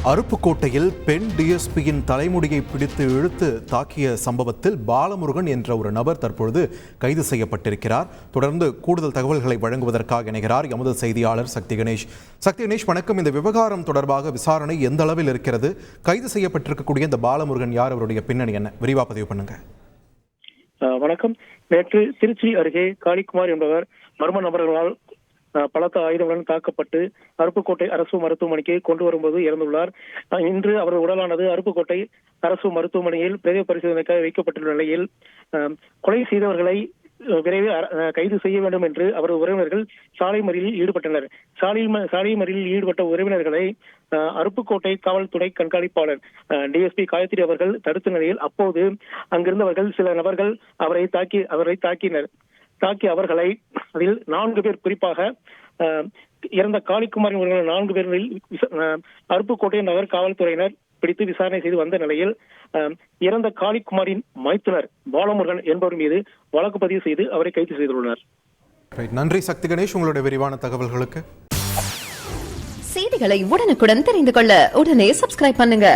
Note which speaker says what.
Speaker 1: அருப்புக்கோட்டையில் பெண் டிஎஸ்பியின் தலைமுடியை பிடித்து இழுத்து தாக்கிய சம்பவத்தில் பாலமுருகன் என்ற ஒரு நபர் தற்பொழுது கைது செய்யப்பட்டிருக்கிறார். தொடர்ந்து கூடுதல் தகவல்களை வழங்குவதற்காக இணைகிறார் எமது செய்தியாளர் சக்தி கணேஷ். வணக்கம். இந்த விவகாரம் தொடர்பாக விசாரணை எந்த அளவில் இருக்கிறது? கைது செய்யப்பட்டிருக்கக்கூடிய இந்த பாலமுருகன் யார்? அவருடைய பின்னணி என்ன? விரிவா பதிவு பண்ணுங்க.
Speaker 2: வணக்கம். நேற்று திருச்சி அருகே காளிக்குமார் என்பவர் மர்ம நபர்களால் பலத்த ஆயுதங்களுடன் தாக்கப்பட்டு அருப்புக்கோட்டை அரசு மருத்துவமனைக்கு கொண்டு வரும்போது இறந்துள்ளார். இன்று அவரது உடலானது அருப்புக்கோட்டை அரசு மருத்துவமனையில் பிரேத பரிசோதனைக்காக வைக்கப்பட்டுள்ள நிலையில் கொலை செய்தவர்களை விரைவில் கைது செய்ய வேண்டும் என்று அவரது உறவினர்கள் சாலை மறியலில் ஈடுபட்டனர். சாலை மறியலில் ஈடுபட்ட உறவினர்களை அருப்புக்கோட்டை காவல்துறை கண்காணிப்பாளர் டிஎஸ்பி காயத்ரி அவர்கள் தடுத்த நிலையில் அப்போது அங்கிருந்தவர்கள் சில நபர்கள் அவரை தாக்கினர். தாக்கி அவர்களை அதில் 4 பேர், குறிப்பாக இறந்த காளிக்குமாரின் 4 பேரில் அருப்புக்கோட்டை நகர் காவல்துறையினர் பிடித்து விசாரணை செய்து வந்த நிலையில் இறந்த காளிக்குமாரின் மைத்துனர் பாலமுருகன் என்பவர் மீது வழக்கு பதிவு செய்து அவரை கைது செய்துள்ளனர்.
Speaker 1: நன்றி சக்தி கணேஷ், உங்களுடைய விரிவான தகவல்களுக்கு.
Speaker 3: செய்திகளை உடனுக்குடன் தெரிந்து கொள்ள உடனே சப்ஸ்கிரைப் பண்ணுங்க.